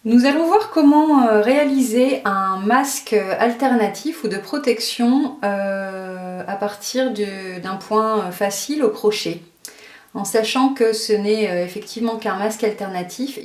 Nous allons voir comment réaliser un masque alternatif ou de protection à partir d'un point facile au crochet, en sachant que ce n'est effectivement qu'un masque alternatif.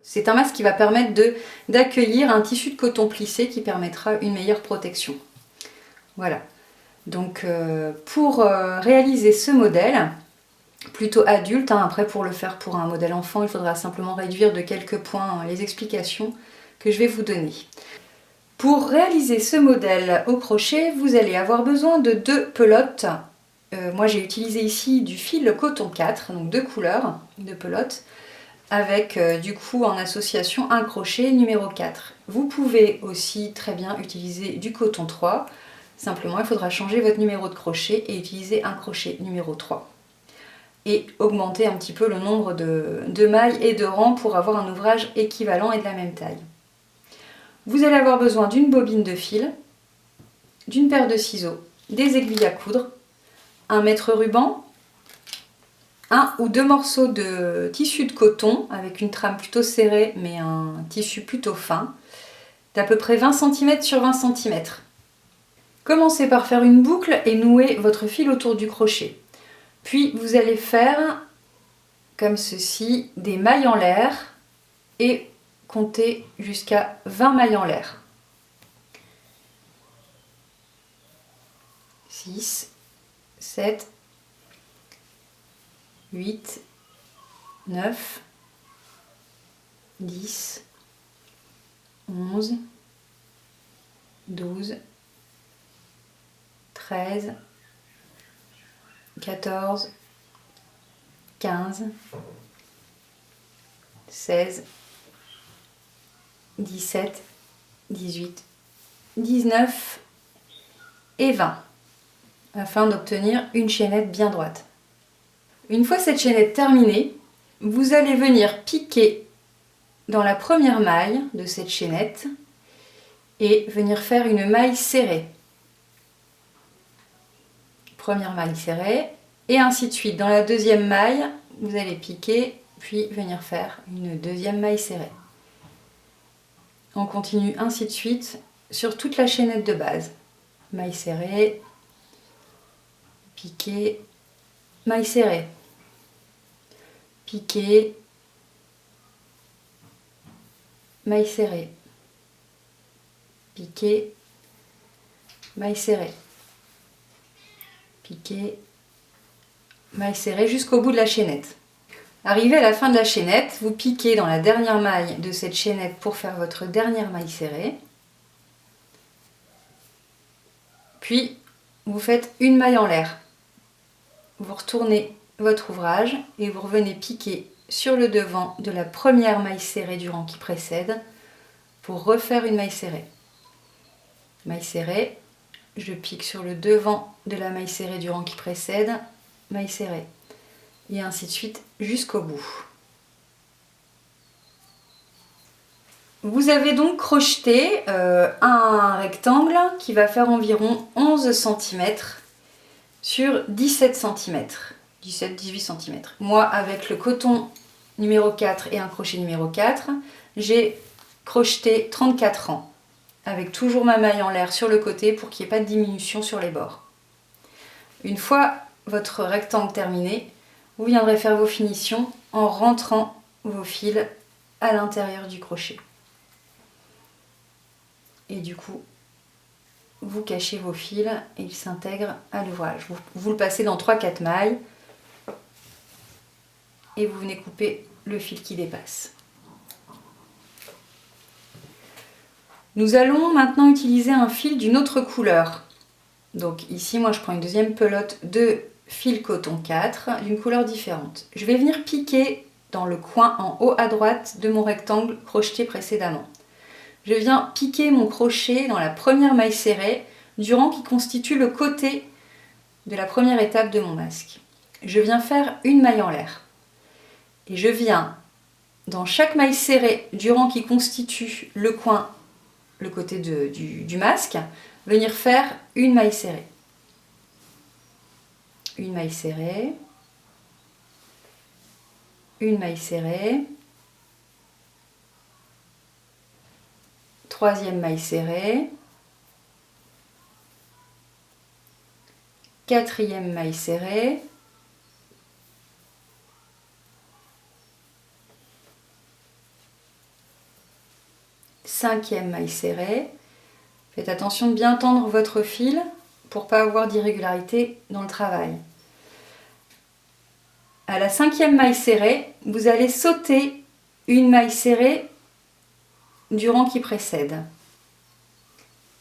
C'est un masque qui va permettre d'accueillir un tissu de coton plissé qui permettra une meilleure protection. Voilà. Donc pour réaliser ce modèle, plutôt adulte, après pour le faire pour un modèle enfant, il faudra simplement réduire de quelques points les explications que je vais vous donner. Pour réaliser ce modèle au crochet, vous allez avoir besoin de 2 pelotes. Moi j'ai utilisé ici du fil coton 4, donc 2 couleurs de pelotes, avec du coup en association un crochet numéro 4. Vous pouvez aussi très bien utiliser du coton 3, simplement il faudra changer votre numéro de crochet et utiliser un crochet numéro 3. Et augmenter un petit peu le nombre de mailles et de rangs pour avoir un ouvrage équivalent et de la même taille. Vous allez avoir besoin d'une bobine de fil, d'une paire de ciseaux, des aiguilles à coudre, un mètre ruban, 1 ou 2 morceaux de tissu de coton avec une trame plutôt serrée mais un tissu plutôt fin, d'à peu près 20 cm sur 20 cm. Commencez par faire une boucle et nouer votre fil autour du crochet. Puis vous allez faire, comme ceci, des mailles en l'air et compter jusqu'à 20 mailles en l'air. 6, 7, 8, 9, 10, 11, 12, 13, 14, 15, 16, 17, 18, 19 et 20, afin d'obtenir une chaînette bien droite. Une fois cette chaînette terminée, vous allez venir piquer dans la première maille de cette chaînette et venir faire une maille serrée. Première maille serrée, et ainsi de suite. Dans la deuxième maille, vous allez piquer, puis venir faire une deuxième maille serrée. On continue ainsi de suite sur toute la chaînette de base. Maille serrée, piquer, maille serrée, piquer, maille serrée, piquer, maille serrée, piquer, maille serrée jusqu'au bout de la chaînette. Arrivé à la fin de la chaînette, vous piquez dans la dernière maille de cette chaînette pour faire votre dernière maille serrée. Puis, vous faites une maille en l'air. Vous retournez votre ouvrage et vous revenez piquer sur le devant de la première maille serrée du rang qui précède pour refaire une maille serrée. Maille serrée, je pique sur le devant de la maille serrée du rang qui précède, maille serrée. Et ainsi de suite jusqu'au bout. Vous avez donc crocheté un rectangle qui va faire environ 11 cm sur 17 cm, 17-18 cm. Moi, avec le coton numéro 4 et un crochet numéro 4, j'ai crocheté 34 rangs, avec toujours ma maille en l'air sur le côté pour qu'il n'y ait pas de diminution sur les bords. Une fois votre rectangle terminé, vous viendrez faire vos finitions en rentrant vos fils à l'intérieur du crochet. Et du coup, vous cachez vos fils et ils s'intègrent à l'ouvrage. Vous le passez dans 3-4 mailles et vous venez couper le fil qui dépasse. Nous allons maintenant utiliser un fil d'une autre couleur. Donc ici, moi je prends une deuxième pelote de fil coton 4 d'une couleur différente. Je vais venir piquer dans le coin en haut à droite de mon rectangle crocheté précédemment. Je viens piquer mon crochet dans la première maille serrée du rang qui constitue le côté de la première étape de mon masque. Je viens faire une maille en l'air. Et je viens, dans chaque maille serrée du rang qui constitue le coin, le côté du masque, venir faire une maille serrée. Une maille serrée, une maille serrée, 3e maille serrée, 4e maille serrée, 5e maille serrée. Faites attention de bien tendre votre fil pour ne pas avoir d'irrégularité dans le travail. À la 5e maille serrée, vous allez sauter une maille serrée du rang qui précède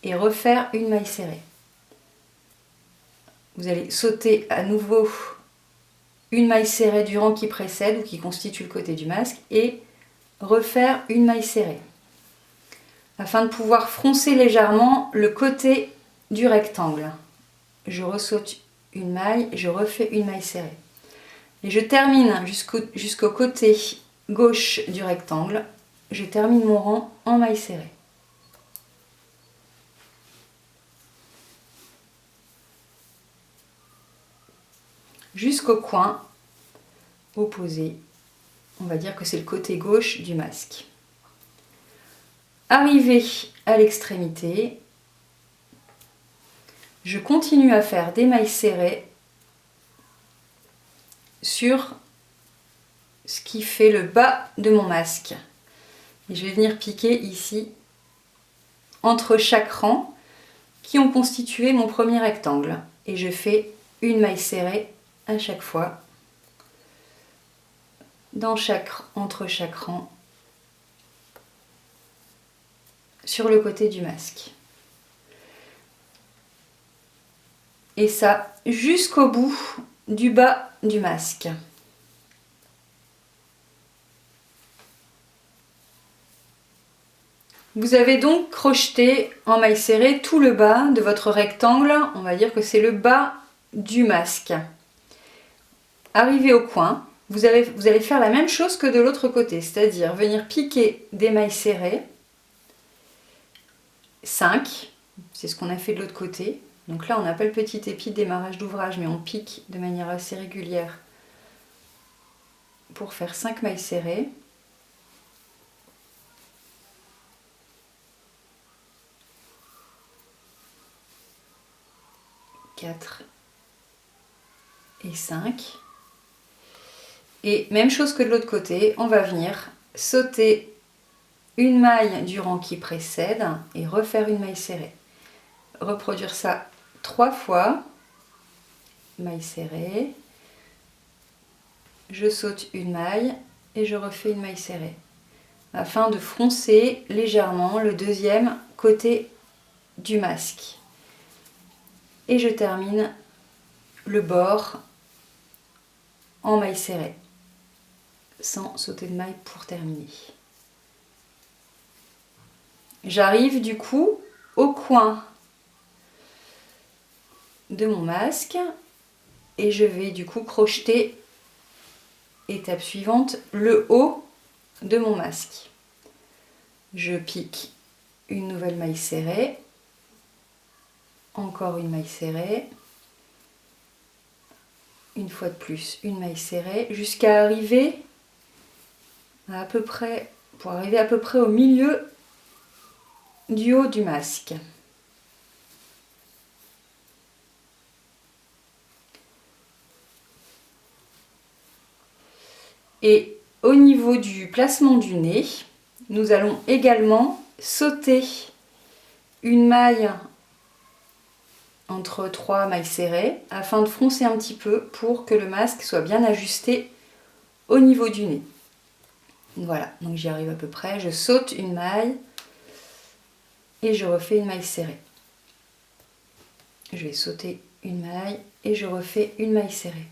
et refaire une maille serrée. Vous allez sauter à nouveau une maille serrée du rang qui précède ou qui constitue le côté du masque et refaire une maille serrée afin de pouvoir froncer légèrement le côté du rectangle. Je ressaute une maille, je refais une maille serrée. Et je termine jusqu'au côté gauche du rectangle. Je termine mon rang en maille serrée. Jusqu'au coin opposé. On va dire que c'est le côté gauche du masque. Arrivé à l'extrémité, je continue à faire des mailles serrées sur ce qui fait le bas de mon masque. Et je vais venir piquer ici entre chaque rang qui ont constitué mon premier rectangle. Et je fais une maille serrée à chaque fois entre chaque rang sur le côté du masque. Et ça jusqu'au bout du bas du masque. Vous avez donc crocheté en maille serrée tout le bas de votre rectangle, on va dire que c'est le bas du masque. Arrivé au coin, vous allez faire la même chose que de l'autre côté, c'est-à-dire venir piquer des mailles serrées, 5, c'est ce qu'on a fait de l'autre côté. Donc là on n'a pas le petit épi de démarrage d'ouvrage, mais on pique de manière assez régulière pour faire 5 mailles serrées. Et 5. Et même chose que de l'autre côté, on va venir sauter une maille du rang qui précède et refaire une maille serrée. Reproduire ça 3 fois. Maille serrée. Je saute une maille et je refais une maille serrée. Afin de froncer légèrement le deuxième côté du masque. Et je termine le bord en maille serrée, sans sauter de maille pour terminer. J'arrive du coup au coin de mon masque et je vais du coup crocheter, étape suivante, le haut de mon masque. Je pique une nouvelle maille serrée, encore une maille serrée, une fois de plus une maille serrée, jusqu'à arriver à peu près au milieu du haut du masque. Et au niveau du placement du nez, nous allons également sauter une maille entre 3 mailles serrées afin de froncer un petit peu pour que le masque soit bien ajusté au niveau du nez. Voilà, donc j'y arrive à peu près. Je saute une maille et je refais une maille serrée. Je vais sauter une maille et je refais une maille serrée.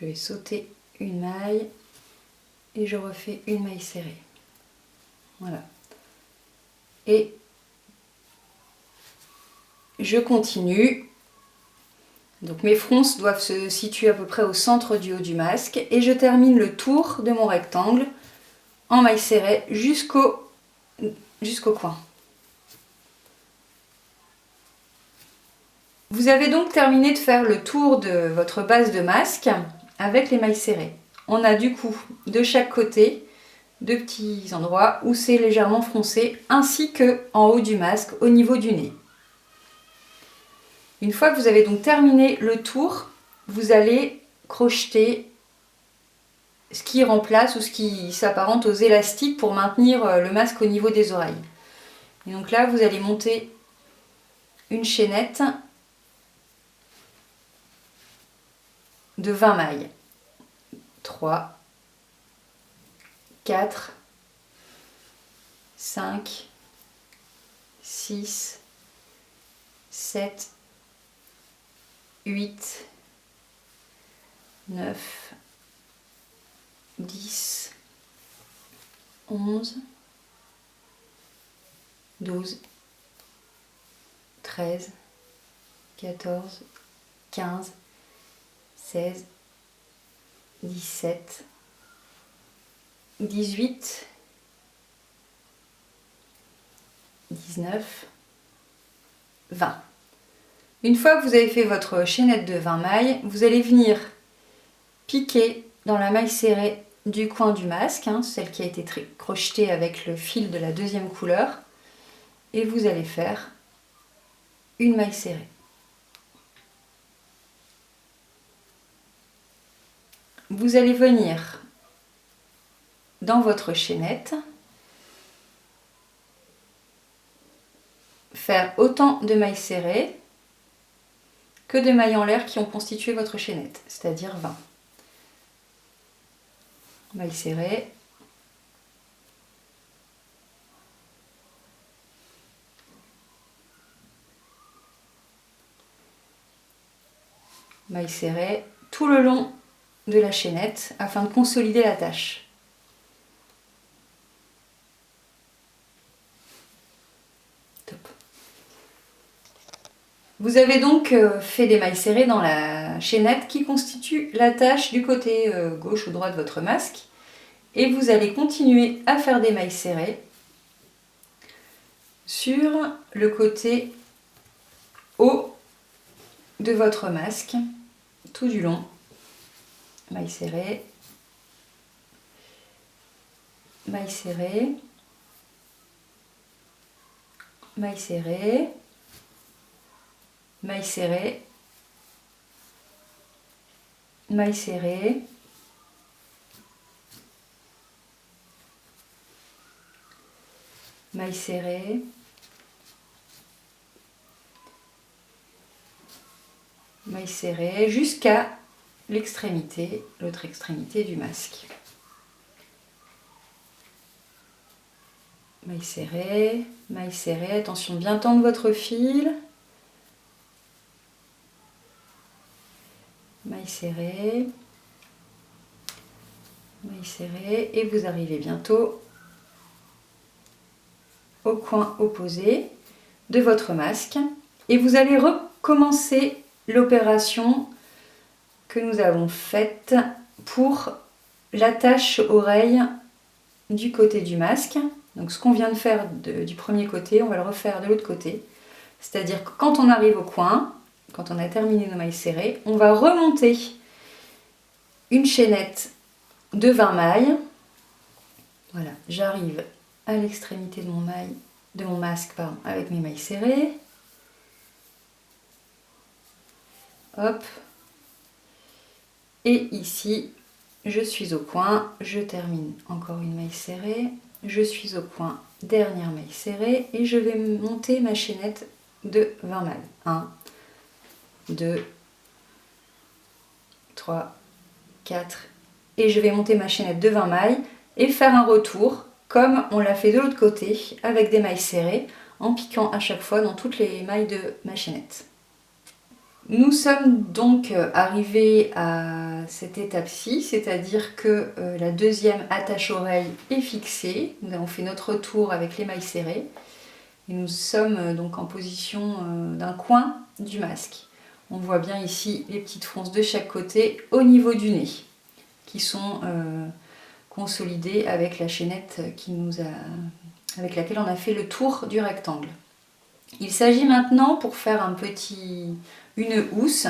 Je vais sauter une maille et je refais une maille serrée. Voilà. Et je continue. Donc mes fronces doivent se situer à peu près au centre du haut du masque et je termine le tour de mon rectangle en maille serrée jusqu'au coin. Vous avez donc terminé de faire le tour de votre base de masque avec les mailles serrées. on a du coup de chaque côté deux petits endroits où c'est légèrement froncé, ainsi que en haut du masque, au niveau du nez. Une fois que vous avez donc terminé le tour, vous allez crocheter ce qui remplace ou ce qui s'apparente aux élastiques pour maintenir le masque au niveau des oreilles. Et donc là, vous allez monter une chaînette de 20 mailles. 3, 4, 5, 6, 7, 8, 9, 10, 11, 12, 13, 14, 15, 16, 17, 18, 19, 20. Une fois que vous avez fait votre chaînette de 20 mailles, vous allez venir piquer dans la maille serrée du coin du masque, celle qui a été crochetée avec le fil de la deuxième couleur, et vous allez faire une maille serrée. Vous allez venir dans votre chaînette faire autant de mailles serrées que de mailles en l'air qui ont constitué votre chaînette, c'est-à-dire 20. Mailles serrées. Mailles serrées tout le long de la chaînette afin de consolider la tâche. Top. Vous avez donc fait des mailles serrées dans la chaînette qui constitue la tâche du côté gauche ou droit de votre masque. Et vous allez continuer à faire des mailles serrées sur le côté haut de votre masque, tout du long. Mailles serrées, mailles serrées, mailles serrées, mailles serrées, mailles serrées, mailles serrées, mailles serrées, jusqu'à l'extrémité, l'autre extrémité du masque. Mailles serrées, attention bien tendre votre fil. Mailles serrées, et vous arrivez bientôt au coin opposé de votre masque. Et vous allez recommencer l'opération que nous avons faite pour l'attache oreille du côté du masque. Donc ce qu'on vient de faire du premier côté, on va le refaire de l'autre côté. C'est-à-dire que quand on arrive au coin, quand on a terminé nos mailles serrées, on va remonter une chaînette de 20 mailles. Voilà, j'arrive à l'extrémité de mon masque avec mes mailles serrées. Hop. Et ici, je suis au coin, je termine encore une maille serrée, je suis au coin, dernière maille serrée, et je vais monter ma chaînette de 20 mailles. 1, 2, 3, 4, et je vais monter ma chaînette de 20 mailles et faire un retour comme on l'a fait de l'autre côté avec des mailles serrées en piquant à chaque fois dans toutes les mailles de ma chaînette. Nous sommes donc arrivés à cette étape-ci, c'est-à-dire que la deuxième attache-oreille est fixée. Nous avons fait notre tour avec les mailles serrées et nous sommes donc en position d'un coin du masque. On voit bien ici les petites fronces de chaque côté au niveau du nez qui sont consolidées avec la chaînette avec laquelle on a fait le tour du rectangle. Il s'agit maintenant pour faire une housse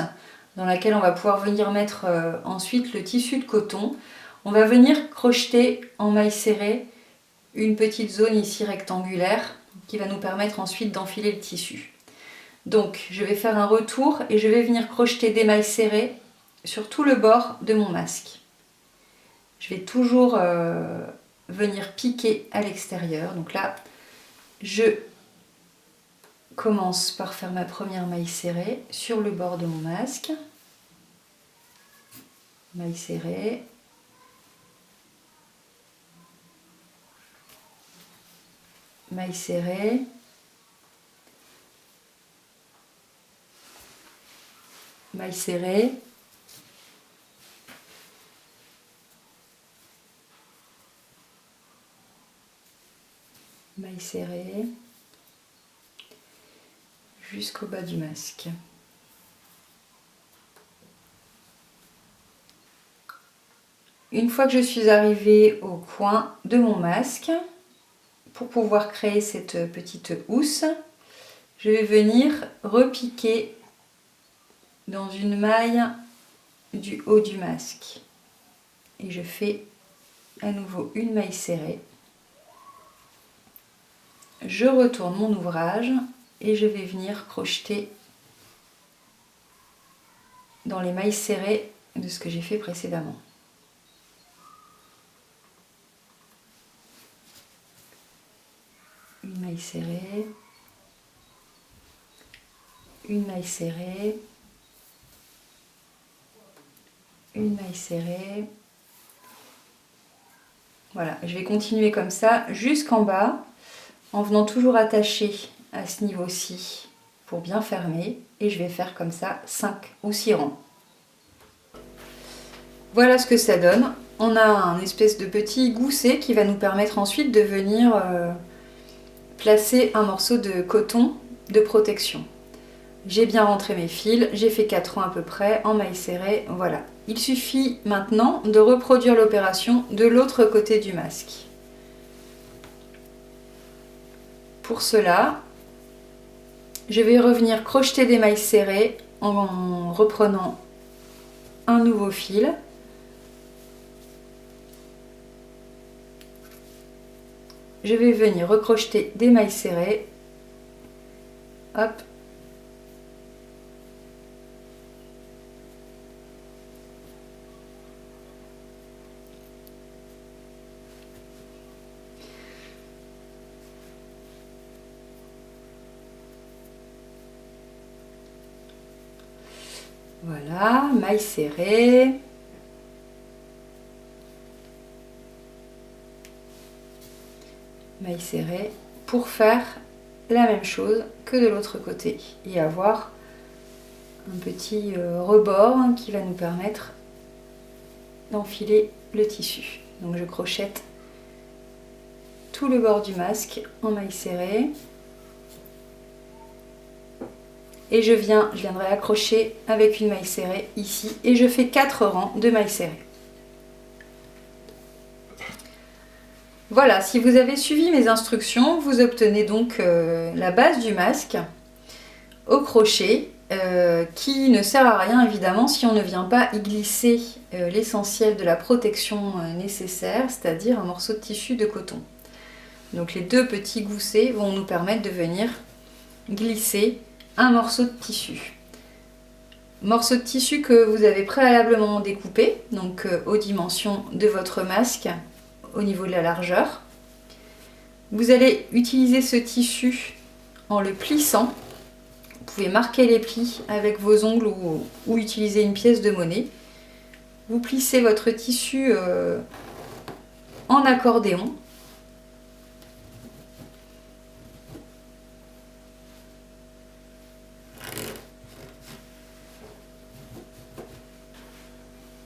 dans laquelle on va pouvoir venir mettre ensuite le tissu de coton. On va venir crocheter en maille serrée une petite zone ici rectangulaire qui va nous permettre ensuite d'enfiler le tissu. Donc je vais faire un retour et je vais venir crocheter des mailles serrées sur tout le bord de mon masque. Je vais toujours venir piquer à l'extérieur. Donc là, je commence par faire ma première maille serrée sur le bord de mon masque. Maille serrée. Maille serrée. Maille serrée. Maille serrée. Jusqu'au bas du masque. Une fois que je suis arrivée au coin de mon masque, pour pouvoir créer cette petite housse, je vais venir repiquer dans une maille du haut du masque. Et je fais à nouveau une maille serrée. Je retourne mon ouvrage et je vais venir crocheter dans les mailles serrées de ce que j'ai fait précédemment. Une maille serrée, une maille serrée, une maille serrée. Voilà, je vais continuer comme ça jusqu'en bas en venant toujours attacher à ce niveau-ci pour bien fermer, et je vais faire comme ça 5 ou 6 rangs. Voilà ce que ça donne. On a un espèce de petit gousset qui va nous permettre ensuite de venir placer un morceau de coton de protection. J'ai bien rentré mes fils, j'ai fait 4 rangs à peu près en maille serrée, voilà. Il suffit maintenant de reproduire l'opération de l'autre côté du masque. Pour cela, je vais revenir crocheter des mailles serrées en reprenant un nouveau fil. Je vais venir recrocheter des mailles serrées. Hop. Voilà, maille serrée. Maille serrée pour faire la même chose que de l'autre côté et avoir un petit rebord qui va nous permettre d'enfiler le tissu. Donc je crochette tout le bord du masque en maille serrée et je viendrai accrocher avec une maille serrée ici et je fais 4 rangs de mailles serrées. Voilà, si vous avez suivi mes instructions, vous obtenez donc la base du masque au crochet qui ne sert à rien évidemment si on ne vient pas y glisser l'essentiel de la protection nécessaire, c'est-à-dire un morceau de tissu de coton. Donc les deux petits goussets vont nous permettre de venir glisser un morceau de tissu. Morceau de tissu que vous avez préalablement découpé, donc aux dimensions de votre masque, au niveau de la largeur. Vous allez utiliser ce tissu en le plissant. Vous pouvez marquer les plis avec vos ongles ou utiliser une pièce de monnaie. Vous plissez votre tissu en accordéon.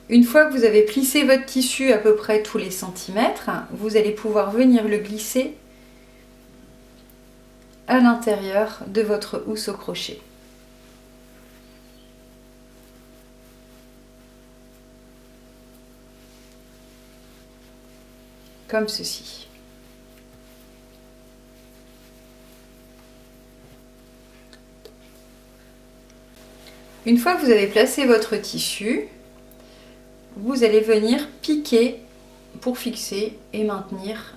Une fois que vous avez plissé votre tissu à peu près tous les centimètres, vous allez pouvoir venir le glisser à l'intérieur de votre housse au crochet. Comme ceci. Une fois que vous avez placé votre tissu, vous allez venir piquer pour fixer et maintenir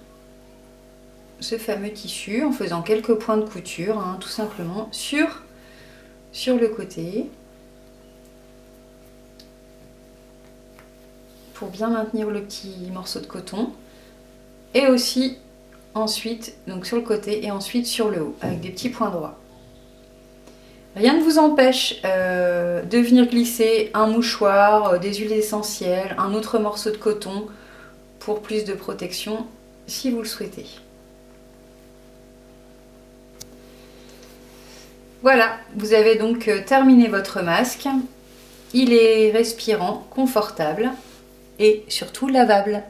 ce fameux tissu en faisant quelques points de couture, hein, tout simplement sur le côté pour bien maintenir le petit morceau de coton, et aussi ensuite donc sur le côté et ensuite sur le haut avec des petits points droits. Rien ne vous empêche de venir glisser un mouchoir, des huiles essentielles, un autre morceau de coton pour plus de protection si vous le souhaitez. Voilà, vous avez donc terminé votre masque. Il est respirant, confortable et surtout lavable.